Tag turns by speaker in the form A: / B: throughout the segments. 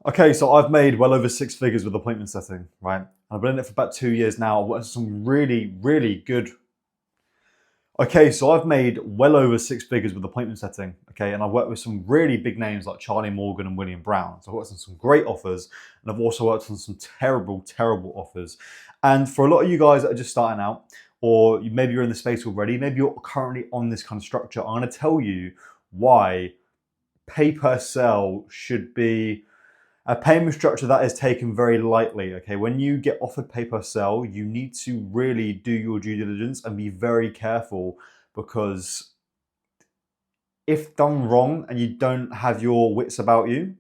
A: Okay, so I've made well over six figures with appointment setting, right? I've been in it for about 2 years now. I've worked some really, really good. Okay, so I've made well over six figures with appointment setting, okay? And I've worked with some really big names like Charlie Morgan and William Brown. So I've worked on some great offers, and I've also worked on some terrible, terrible offers. And for a lot of you guys that are just starting out, or maybe you're in the space already, maybe you're currently on this kind of structure, I'm gonna tell you why pay per sell should be a payment structure that is taken very lightly. Okay, when you get offered pay per sell, you need to really do your due diligence and be very careful, because if done wrong and you don't have your wits about you,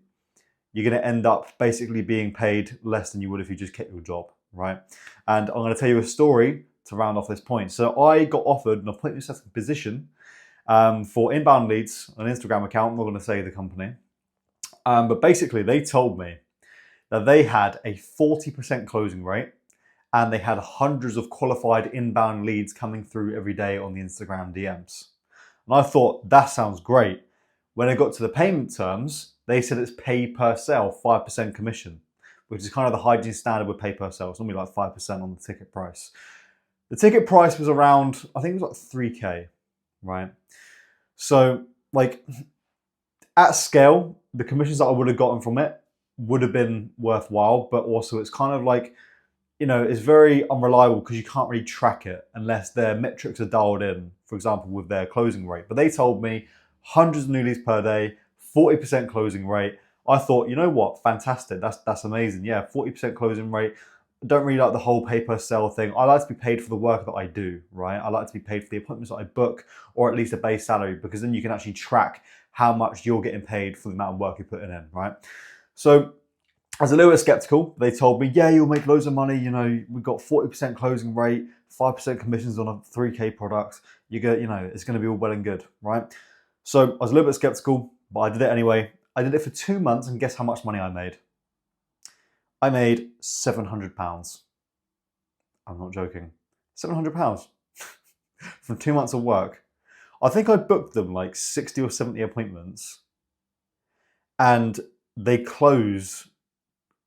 A: you're going to end up basically being paid less than you would if you just kept your job, right? And I'm going to tell you a story to round off this point. So I got offered an appointment setting position for inbound leads on an Instagram account. I'm not going to say the company. But basically, they told me that they had a 40% closing rate and they had hundreds of qualified inbound leads coming through every day on the Instagram DMs. And I thought, that sounds great. When I got to the payment terms, they said it's pay per sale, 5% commission, which is kind of the hygiene standard with pay per sale. It's normally like 5% on the ticket price. The ticket price was around, I think it was like 3K, right? So like at scale, the commissions that I would have gotten from it would have been worthwhile, but also it's kind of like, it's very unreliable because you can't really track it unless their metrics are dialed in, for example, with their closing rate. But they told me hundreds of new leads per day, 40% closing rate. I thought, you know what, fantastic, that's amazing. Yeah, 40% closing rate. I don't really like the whole pay per sell thing. I like to be paid for the work that I do, right? I like to be paid for the appointments that I book, or at least a base salary, because then you can actually track how much you're getting paid for the amount of work you're putting in, right? So I was a little bit skeptical. They told me, yeah, you'll make loads of money. We've got 40% closing rate, 5% commissions on a 3K product. You get, it's going to be all well and good, right? So I was a little bit skeptical, but I did it anyway. I did it for 2 months, and guess how much money I made? I made £700. I'm not joking. £700 from 2 months of work. I think I booked them like 60 or 70 appointments, and they closed,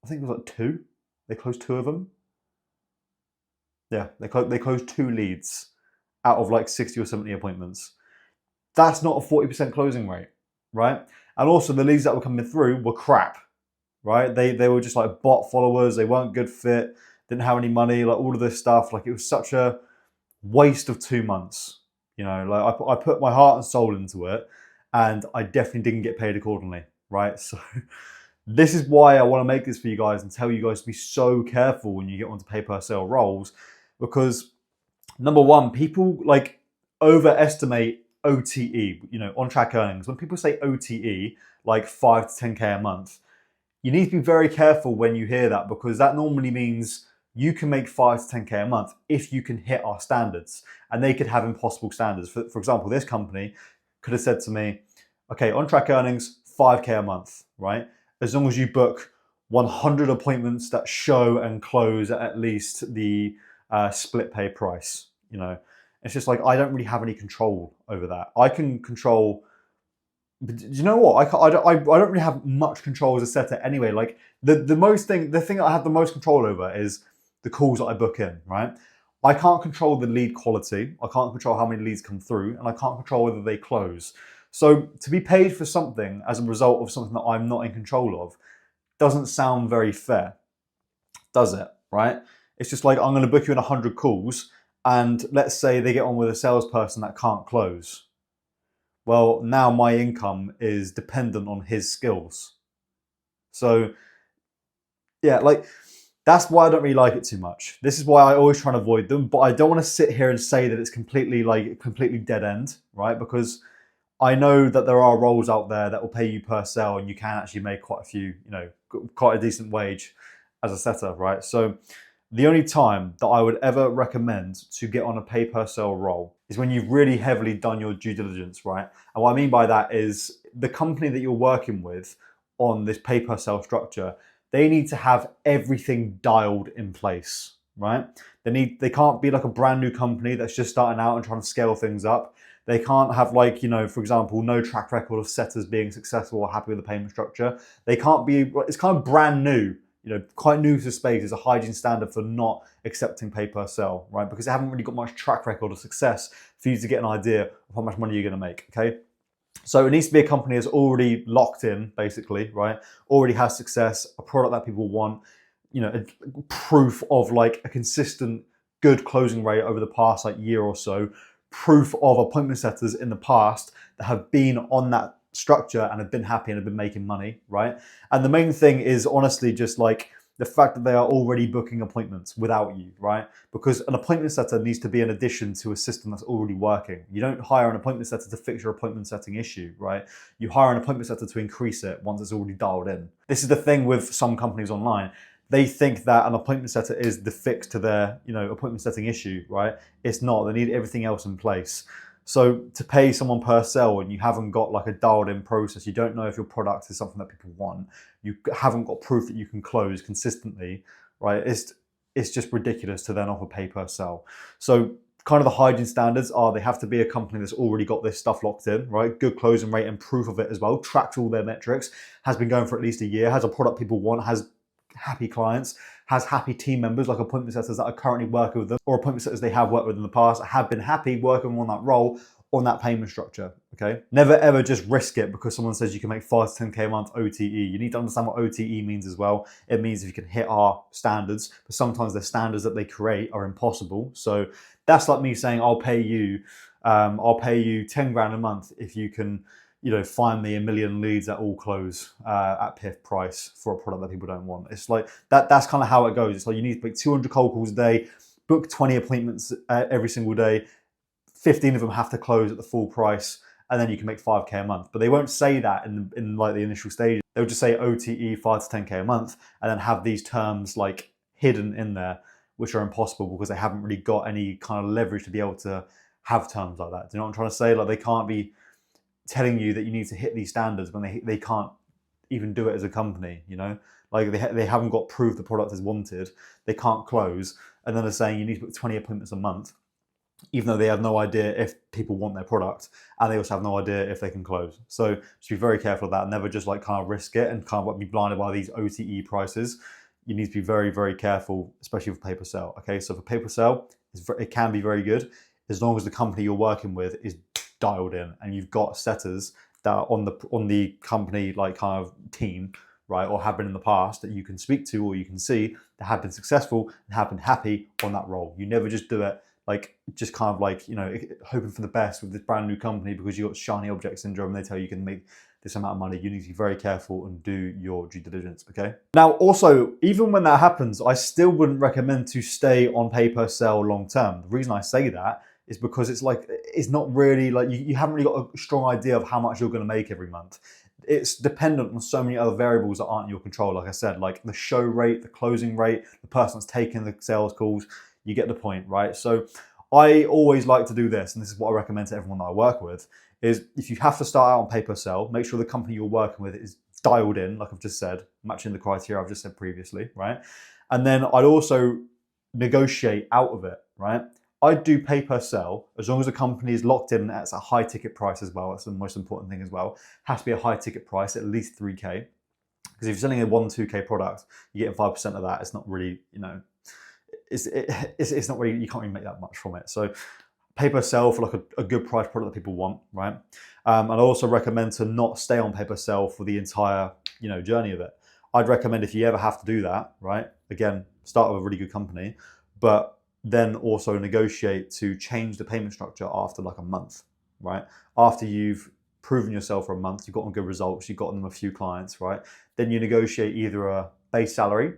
A: I think it was like two. They closed two of them. Yeah, they closed two leads out of like 60 or 70 appointments. That's not a 40% closing rate, right? And also the leads that were coming through were crap, right? They were just like bot followers. They weren't good fit, didn't have any money, like all of this stuff. Like it was such a waste of 2 months. Like I put my heart and soul into it, and I definitely didn't get paid accordingly, right? So this is why I want to make this for you guys and tell you guys to be so careful when you get onto pay per sale roles, because number one, people like overestimate OTE, on track earnings. When people say OTE, like 5 to 10K a month, you need to be very careful when you hear that, because that normally means you can make 5 to 10K a month if you can hit our standards, and they could have impossible standards. For example, this company could have said to me, okay, on track earnings, 5K a month, right? As long as you book 100 appointments that show and close at least the split pay price. It's just like, I don't really have any control over that. I can control, but you know what? I don't really have much control as a setter anyway. Like the thing that I have the most control over is the calls that I book in, right? I can't control the lead quality. I can't control how many leads come through, and I can't control whether they close. So to be paid for something as a result of something that I'm not in control of doesn't sound very fair, does it? Right? It's just like, I'm going to book you in 100 calls, and let's say they get on with a salesperson that can't close. Well, now my income is dependent on his skills. So yeah, like that's why I don't really like it too much. This is why I always try and avoid them, but I don't want to sit here and say that it's completely dead end, right? Because I know that there are roles out there that will pay you per sale, and you can actually make quite a few, quite a decent wage as a setter, right? So the only time that I would ever recommend to get on a pay per sale role is when you've really heavily done your due diligence, right? And what I mean by that is the company that you're working with on this pay per sale structure, they need to have everything dialed in place, right? They can't be like a brand new company that's just starting out and trying to scale things up. They can't have like, you know, for example, no track record of setters being successful or happy with the payment structure. They can't be, it's kind of brand new, you know, quite new to the space. There's a hygiene standard for not accepting pay per sell, right? Because they haven't really got much track record of success for you to get an idea of how much money you're going to make, okay? So it needs to be a company that's already locked in, basically, right? Already has success, a product that people want, you know, proof of like a consistent good closing rate over the past like year or so, proof of appointment setters in the past that have been on that structure and have been happy and have been making money, right? And the main thing is honestly just like the fact that they are already booking appointments without you, right? Because an appointment setter needs to be an addition to a system that's already working. You don't hire an appointment setter to fix your appointment setting issue, right? You hire an appointment setter to increase it once it's already dialed in. This is the thing with some companies online. They think that an appointment setter is the fix to their, you know, appointment setting issue, right? It's not. They need everything else in place. So to pay someone per sell and you haven't got like a dialed in process, you don't know if your product is something that people want, you haven't got proof that you can close consistently, right? It's just ridiculous to then offer pay per sell. So kind of the hygiene standards are they have to be a company that's already got this stuff locked in, right? Good closing rate and proof of it as well, tracks all their metrics, has been going for at least a year, has a product people want, has happy clients, has happy team members like appointment setters that are currently working with them, or appointment setters they have worked with in the past have been happy working on that role on that payment structure, okay? Never ever just risk it because someone says you can make 5 to 10K a month OTE. You need to understand what OTE means as well. It means if you can hit our standards, but sometimes the standards that they create are impossible. So that's like me saying, I'll pay you 10 grand a month if you can, you know, find me 1 million leads that all close at PIF price for a product that people don't want. It's like that's kind of how it goes. It's like you need to make 200 cold calls a day, book 20 appointments every single day. 15 of them have to close at the full price, and then you can make 5K a month. But they won't say that in like the initial stage. They'll just say OTE 5 to 10K a month, and then have these terms like hidden in there, which are impossible because they haven't really got any kind of leverage to be able to have terms like that. Do you know what I'm trying to say? Like they can't be telling you that you need to hit these standards when they can't even do it as a company, you know? Like they haven't got proof the product is wanted, they can't close, and then they're saying you need to book 20 appointments a month, even though they have no idea if people want their product, and they also have no idea if they can close. So just be very careful of that. Never just like kind of risk it and kind of like be blinded by these OTE prices. You need to be very, very careful, especially for pay per sell. Okay, so for pay per sell, it can be very good as long as the company you're working with is dialed in and you've got setters that are on the company like kind of team, right, or have been in the past that you can speak to or you can see that have been successful and have been happy on that role. You never just do it like just kind of like, you know, hoping for the best with this brand new company because you've got shiny object syndrome and they tell you can make this amount of money. You need to be very careful and do your due diligence, okay? Now, also, even when that happens, I still wouldn't recommend to stay on pay per sell long term. The reason I say that is because it's like, it's not really like, you haven't really got a strong idea of how much you're gonna make every month. It's dependent on so many other variables that aren't in your control. Like I said, like the show rate, the closing rate, the person that's taking the sales calls, you get the point, right? So I always like to do this, and this is what I recommend to everyone that I work with, is if you have to start out on pay per sell, make sure the company you're working with is dialed in, like I've just said, matching the criteria I've just said previously, right? And then I'd also negotiate out of it, right? I'd do pay per sell as long as the company is locked in at a high ticket price as well. That's the most important thing as well. It has to be a high ticket price, at least 3K. Because if you're selling a 1-2K product, you're getting 5% of that. It's not really, you know, it's not really, you can't really make that much from it. So pay per sell for like a good price product that people want, right? And I also recommend to not stay on pay per sell for the entire, you know, journey of it. I'd recommend if you ever have to do that, right? Again, start with a really good company, but then also negotiate to change the payment structure after like a month, right? After you've proven yourself for a month, you've gotten good results, you've gotten them a few clients, right? Then you negotiate either a base salary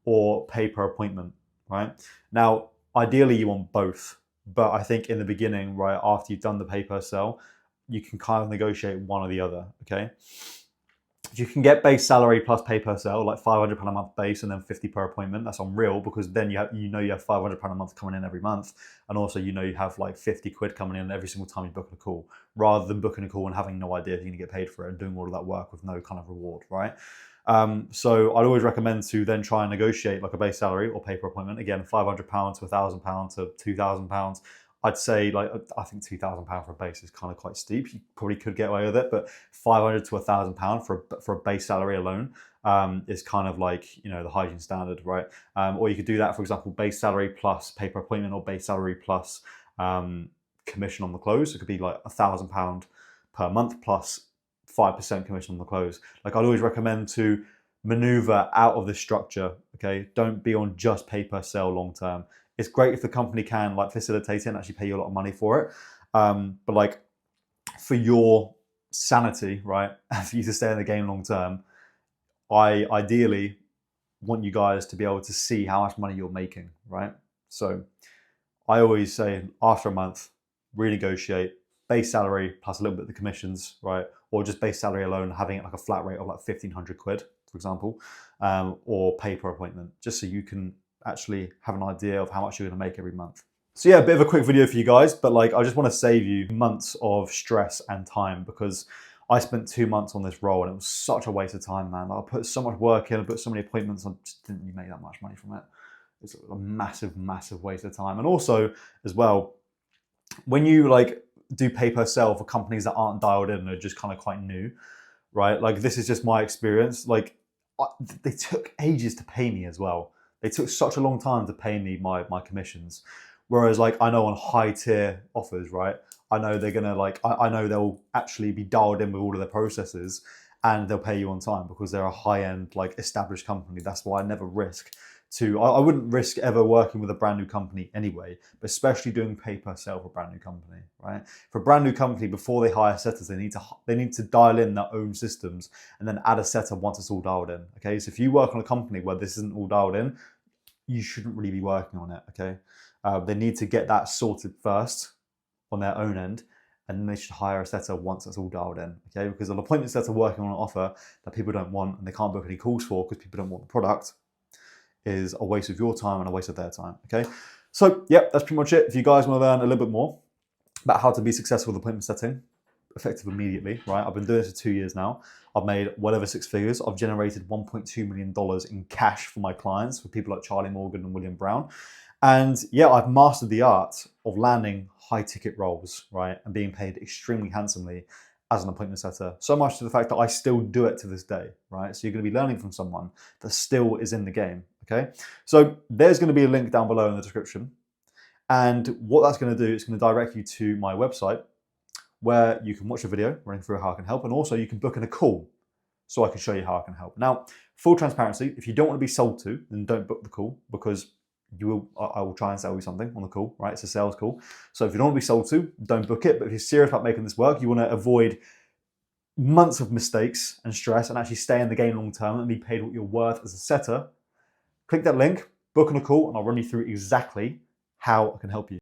A: or pay per appointment, right? Now, ideally you want both, but I think in the beginning, right, after you've done the pay per sell, you can kind of negotiate one or the other, okay? If you can get base salary plus pay per sell, like £500 a month base and then 50 per appointment, that's unreal because then you know you have £500 a month coming in every month, and also you know you have like 50 quid coming in every single time you book a call, rather than booking a call and having no idea if you're gonna get paid for it and doing all of that work with no kind of reward, right? So I'd always recommend to then try and negotiate like a base salary or pay per appointment. Again, £500 to £1,000 to £2,000. I'd say like I think £2,000 for a base is kind of quite steep. You probably could get away with it, but £500 to £1,000 for a base salary alone is kind of like, you know, the hygiene standard, right? Or you could do that, for example, base salary plus pay per appointment, or base salary plus commission on the close. It could be like £1,000 per month plus 5% commission on the close. Like, I'd always recommend to maneuver out of this structure. Okay, don't be on just pay per sale long term. It's great if the company can like facilitate it and actually pay you a lot of money for it, but like for your sanity, right, for you to stay in the game long term, I ideally want you guys to be able to see how much money you're making, right? So I always say after a month, renegotiate base salary plus a little bit of the commissions, right? Or just base salary alone, having it like a flat rate of like 1,500 quid, for example, or pay per appointment, just so you can actually have an idea of how much you're going to make every month. So yeah, a bit of a quick video for you guys, but like I just want to save you months of stress and time, because I spent 2 months on this role and it was such a waste of time, man. I put so much work in, I put so many appointments, I just didn't really make that much money from it. It's a massive, massive waste of time. And also as well, when you like do pay per sale for companies that aren't dialed in and are just kind of quite new, right? Like, this is just my experience. Like, they took ages to pay me as well. They took such a long time to pay me my commissions. Whereas like I know on high tier offers, right, I know they're gonna like, I know they'll actually be dialed in with all of their processes and they'll pay you on time because they're a high end like established company. That's why I never risk to, I wouldn't risk ever working with a brand new company anyway, but especially doing pay per sale for a brand new company, right? For a brand new company, before they hire setters, they need to dial in their own systems and then add a setter once it's all dialed in. Okay, so if you work on a company where this isn't all dialed in, you shouldn't really be working on it. Okay, they need to get that sorted first on their own end, and then they should hire a setter once it's all dialed in. Okay, because an appointment setter working on an offer that people don't want and they can't book any calls for because people don't want the product is a waste of your time and a waste of their time. Okay, so yeah, that's pretty much it. If you guys want to learn a little bit more about how to be successful with appointment setting, effective immediately, right? I've been doing this for 2 years now. I've made well over 6 figures. I've generated $1.2 million in cash for my clients, for people like Charlie Morgan and William Brown. And yeah, I've mastered the art of landing high ticket roles, right? And being paid extremely handsomely as an appointment setter. So much to the fact that I still do it to this day, right? So you're going to be learning from someone that still is in the game, okay? So there's going to be a link down below in the description. And what that's going to do is going to direct you to my website, where you can watch a video running through how I can help, and also you can book in a call so I can show you how I can help. Now, full transparency, if you don't want to be sold to, then don't book the call, because I will try and sell you something on the call, right? It's a sales call. So if you don't want to be sold to, don't book it. But if you're serious about making this work, you want to avoid months of mistakes and stress and actually stay in the game long term and be paid what you're worth as a setter, click that link, book on a call, and I'll run you through exactly how I can help you.